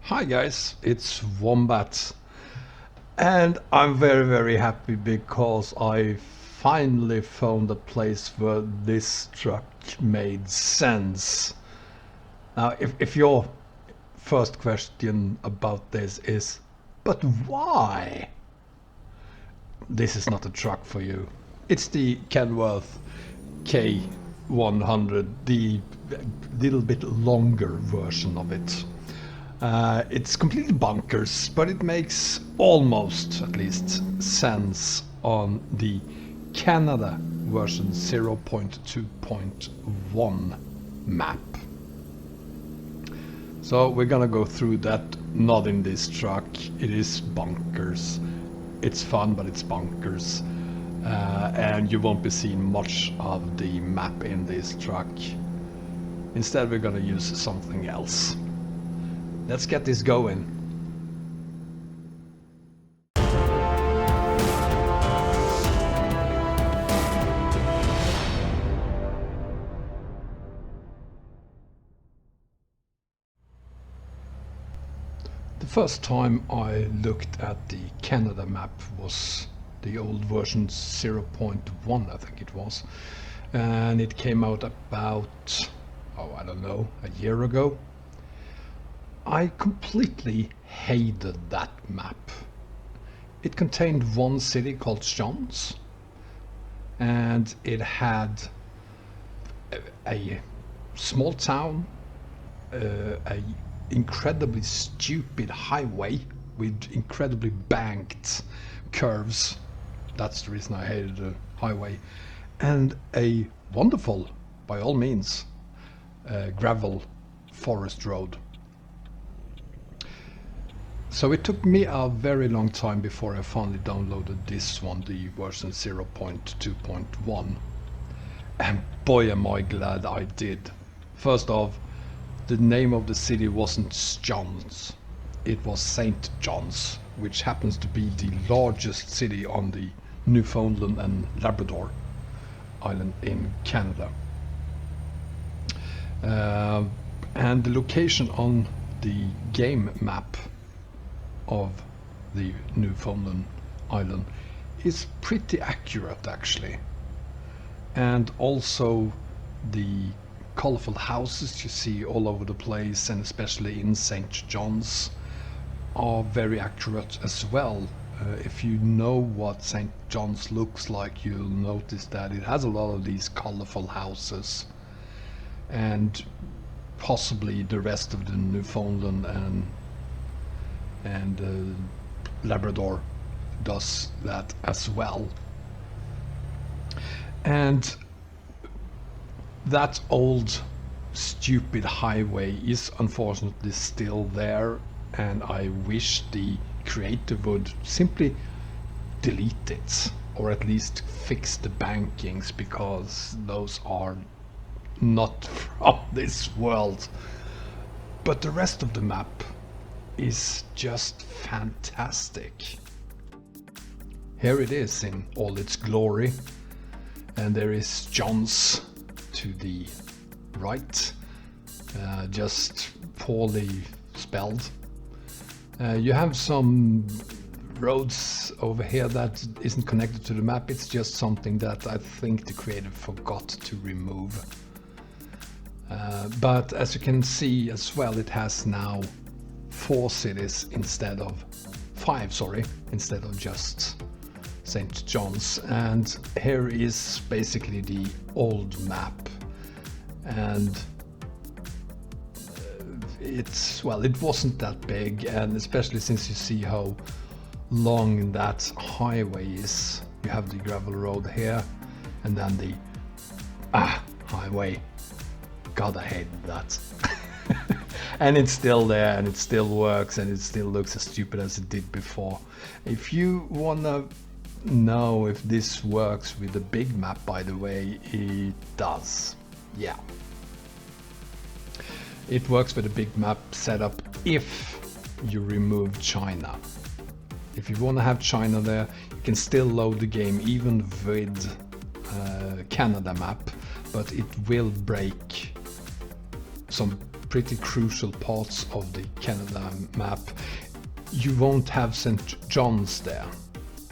Hi guys, it's Wombat, and I'm very happy because I finally found a place where this truck made sense. Now if your first question about this is, but why? This is not a truck for you. It's the Kenworth K100, the little bit longer version of it. It's completely bonkers, but it makes almost, at least, sense on the Canada version 0.2.1 map. So we're gonna go through that, not in this truck. It is bonkers. It's fun, but it's bonkers. And you won't be seeing much of the map in this truck. Instead, we're gonna use something else. Let's get this going. The first time I looked at the Canada map was the old version 0.1, I think it was. And it came out about, I don't know, a year ago. I completely hated that map. It contained one city called Johns, and it had a small town, a incredibly stupid highway with incredibly banked curves. That's the reason I hated the highway, and a wonderful, by all means, gravel forest road. So it took me a very long time before I finally downloaded this one, the version 0.2.1. And boy am I glad I did. First off, the name of the city wasn't John's, it was St. John's, which happens to be the largest city on the Newfoundland and Labrador island in Canada. And the location on the game map of the Newfoundland island is pretty accurate, actually. And also the colorful houses you see all over the place, and especially in St. John's, are very accurate as well. If you know what St. John's looks like, you'll notice that it has a lot of these colorful houses, and possibly the rest of the Newfoundland and Labrador does that as well. And that old stupid highway is unfortunately still there, and I wish the creator would simply delete it, or at least fix the bankings, because those are not from this world. But the rest of the map is just fantastic. Here it is in all its glory, and there is John's to the right, just poorly spelled. You have some roads over here that isn't connected to the map. It's just something that I think the creator forgot to remove. But as you can see as well, it has now 4 cities instead of 5, instead of just St. John's. And here is basically the old map, and it wasn't that big, and especially since you see how long that highway is. You have the gravel road here, and then the highway. God, I hate that. And it's still there, and it still works, and it still looks as stupid as it did before. If you wanna know if this works with the big map, by the way, it does. Yeah. It works with the big map setup if you remove China. If you want to have China there, you can still load the game even with Canada map, but it will break some pretty crucial parts of the Canada map. You won't have St. John's there,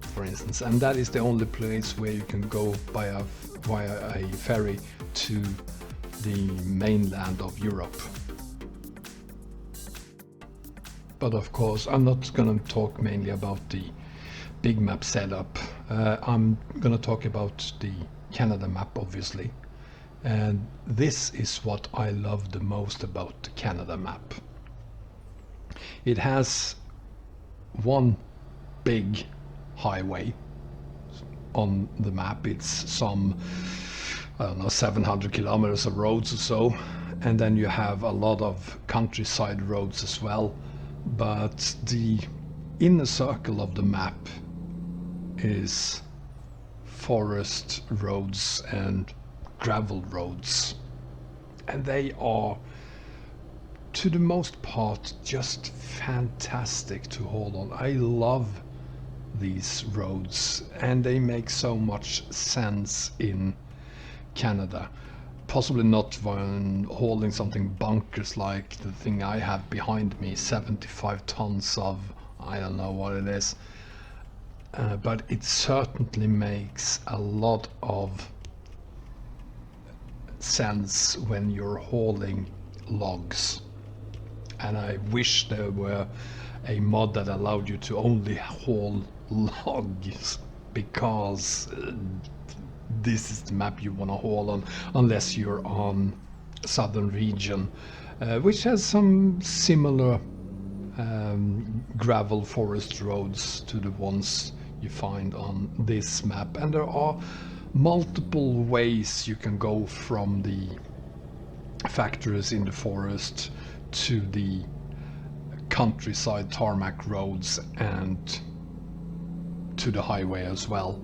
for instance, and that is the only place where you can go via a ferry to the mainland of Europe. But of course, I'm not going to talk mainly about the big map setup. I'm going to talk about the Canada map, obviously. And this is what I love the most about the Canada map. It has one big highway on the map. It's some, I don't know, 700 kilometers of roads or so. And then you have a lot of countryside roads as well. But the inner circle of the map is forest roads and gravel roads, and they are to the most part just fantastic to hold on. I love these roads and they make so much sense in Canada. Possibly not when hauling something bunkers like the thing I have behind me, 75 tons of, I don't know what it is, but it certainly makes a lot of sense when you're hauling logs. And I wish there were a mod that allowed you to only haul logs, because this is the map you want to haul on, unless you're on southern region, which has some similar gravel forest roads to the ones you find on this map. And there are multiple ways you can go from the factories in the forest to the countryside tarmac roads and to the highway as well.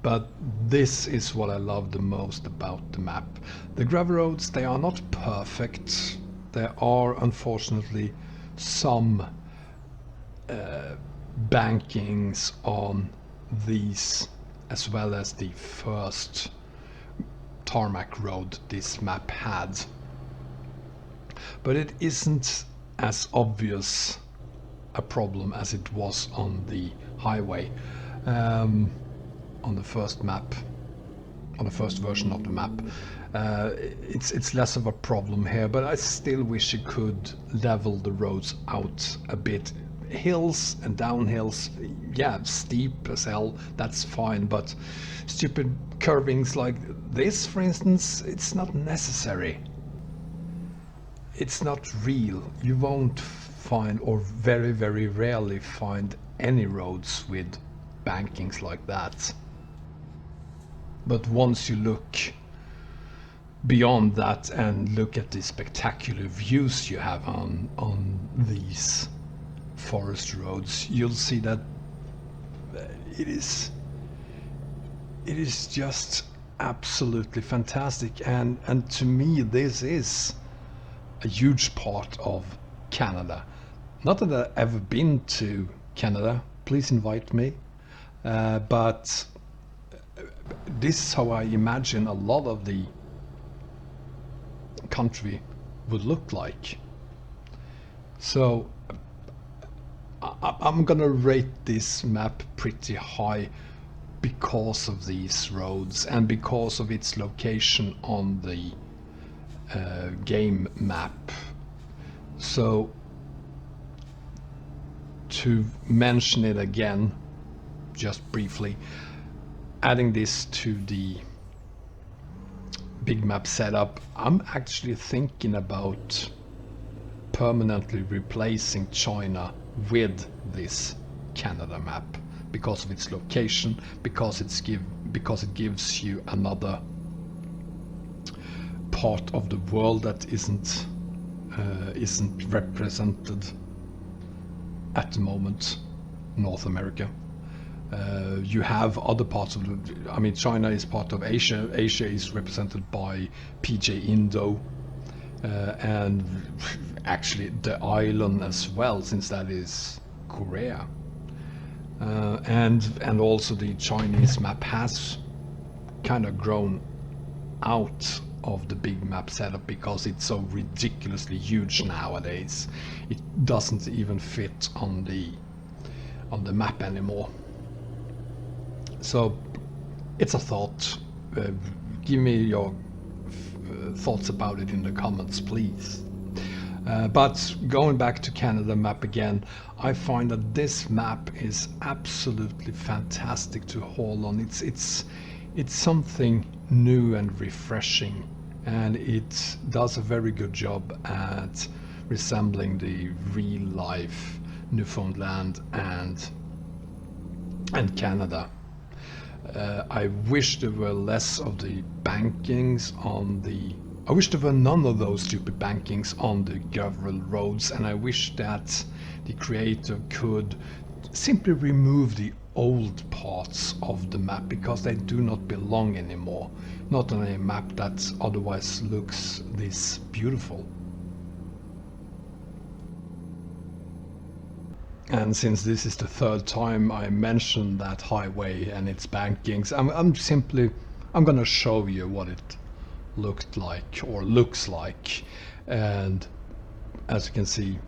But this is what I love the most about the map. The gravel roads, they are not perfect. There are unfortunately some bankings on these, as well as the first tarmac road this map had. But it isn't as obvious a problem as it was on the highway. On the first map, on the first version of the map, it's less of a problem here, but I still wish you could level the roads out a bit. Hills and downhills, yeah, steep as hell, that's fine, but stupid curvings like this, for instance, it's not necessary. It's not real. You won't find, or very, very rarely find, any roads with bankings like that. But once you look beyond that and look at the spectacular views you have on these forest roads, you'll see that it is just absolutely fantastic. And to me, this is a huge part of Canada. Not that I've ever been to Canada, please invite me, but this is how I imagine a lot of the country would look like. So I'm gonna rate this map pretty high because of these roads and because of its location on the game map. So to mention it again, just briefly, adding this to the big map setup, I'm actually thinking about permanently replacing China with this Canada map because of its location, because it gives you another part of the world that isn't represented at the moment. North America. You have other parts of the, I mean, China is part of Asia. Asia is represented by PJ Indo, and actually the island as well, since that is Korea. And also the Chinese map has kind of grown out of the big map setup because it's so ridiculously huge nowadays. It doesn't even fit on the map anymore. So it's a thought. Give me your thoughts about it in the comments, please. But going back to Canada map again, I find that this map is absolutely fantastic to haul on. It's something new and refreshing, and it does a very good job at resembling the real life Newfoundland and Canada. I wish there were less of the bankings on the... I wish there were none of those stupid bankings on the gravel roads, and I wish that the creator could simply remove the old parts of the map because they do not belong anymore. Not on a map that otherwise looks this beautiful. And since this is the third time I mentioned that highway and its bankings, I'm gonna show you what it looked like or looks like. And as you can see,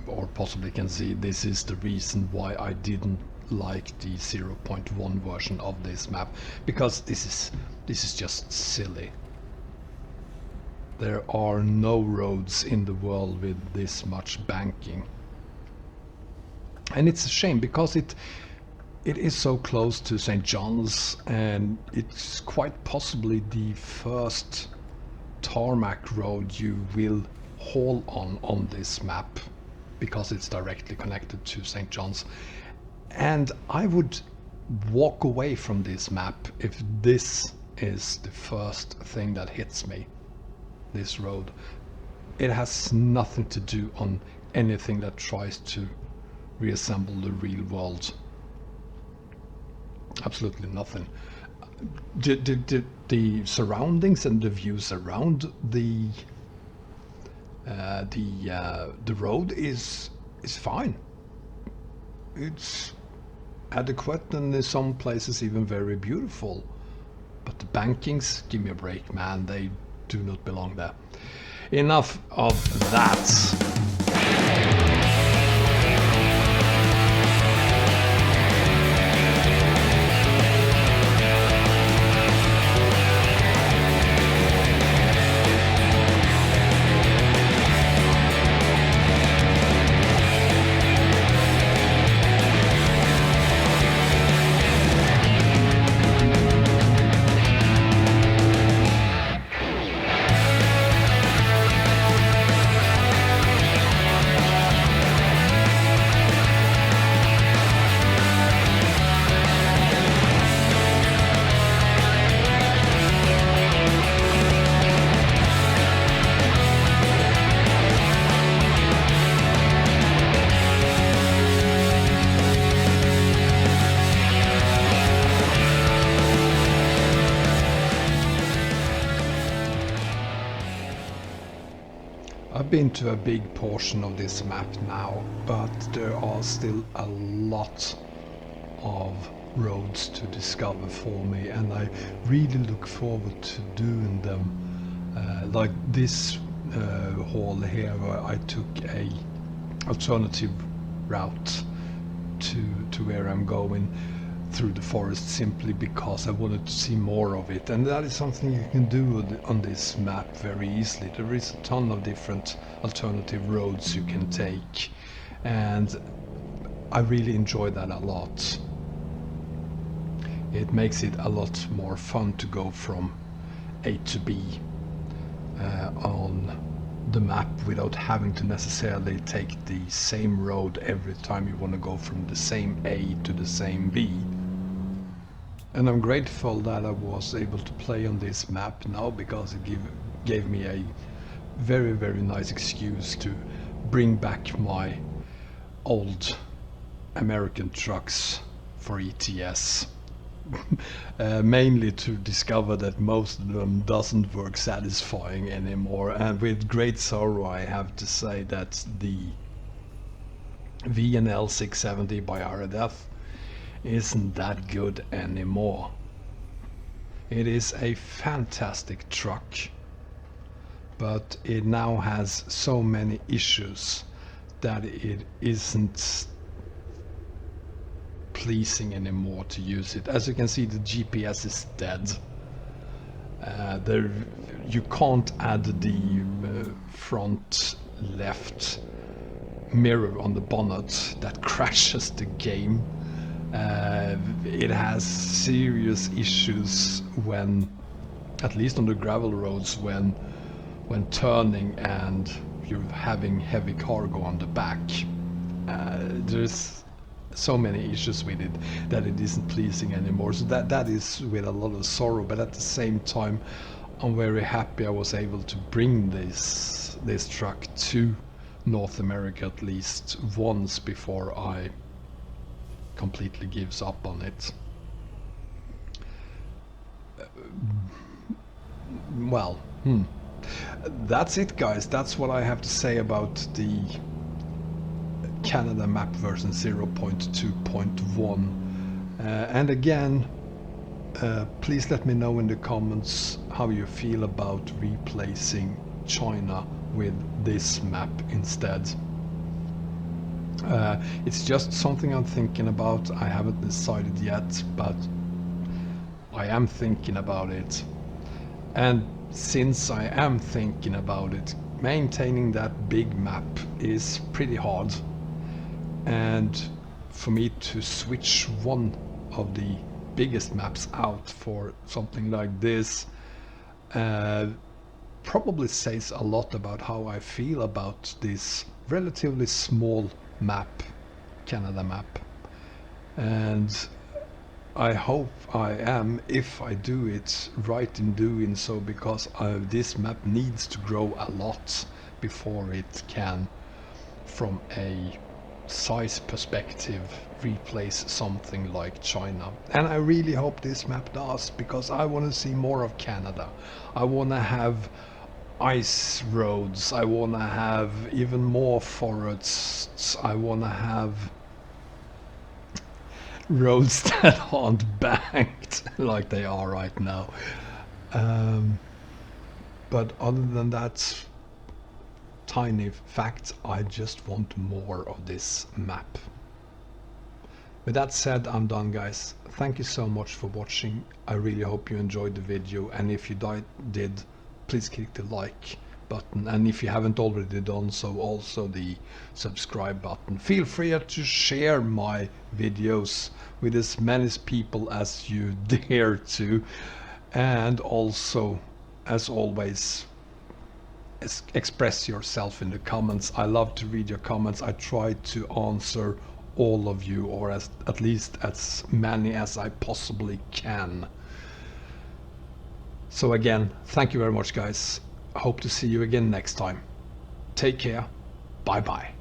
or possibly can see, this is the reason why I didn't like the 0.1 version of this map, because this is just silly. There are no roads in the world with this much banking. And it's a shame because it is so close to St. John's, and it's quite possibly the first tarmac road you will haul on this map because it's directly connected to St. John's. And I would walk away from this map if this is the first thing that hits me, this road. It has nothing to do on anything that tries to reassemble the real world. Absolutely nothing. The surroundings and the views around the road is fine. It's adequate, and in some places even very beautiful. But the bankings, give me a break, man. They do not belong there. Enough of that. I've been to a big portion of this map now, but there are still a lot of roads to discover for me, and I really look forward to doing them. Like this haul here, where I took a alternative route to where I'm going through the forest, simply because I wanted to see more of it, and that is something you can do on this map very easily. There is a ton of different alternative roads you can take, and I really enjoy that a lot. It makes it a lot more fun to go from A to B on the map without having to necessarily take the same road every time you want to go from the same A to the same B. And I'm grateful that I was able to play on this map now, because it gave me a very, very nice excuse to bring back my old American trucks for ETS. Mainly to discover that most of them doesn't work satisfying anymore, and with great sorrow I have to say that the VNL 670 by RDF isn't that good anymore. It is a fantastic truck, but it now has so many issues that it isn't pleasing anymore to use it. As you can see, the GPS is dead. You can't add the front left mirror on the bonnet. That crashes the game. It has serious issues when, at least on the gravel roads, when turning and you're having heavy cargo on the back. There's so many issues with it that it isn't pleasing anymore. So that is with a lot of sorrow, but at the same time I'm very happy I was able to bring this truck to North America at least once before I completely gives up on it. Well, that's it, guys. That's what I have to say about the Canada map version 0.2.1. And again, please let me know in the comments how you feel about replacing China with this map instead. It's just something I'm thinking about. I haven't decided yet, but I am thinking about it. And since I am thinking about it, maintaining that big map is pretty hard. And for me to switch one of the biggest maps out for something like this probably says a lot about how I feel about this relatively small map, Canada map. And I hope I am, if I do it, right in doing so, because this map needs to grow a lot before it can, from a size perspective, replace something like China. And I really hope this map does, because I want to see more of Canada. I want to have ice roads, I want to have even more forests, I want to have roads that aren't banked like they are right now. But other than that tiny fact, I just want more of this map. With that said, I'm done, guys. Thank you so much for watching. I really hope you enjoyed the video, and if you did, please click the like button, and if you haven't already done so, also the subscribe button. Feel free to share my videos with as many people as you dare to, and also, as always, express yourself in the comments. I love to read your comments. I try to answer all of you, or at least as many as I possibly can. So again, thank you very much, guys. I hope to see you again next time. Take care. Bye bye.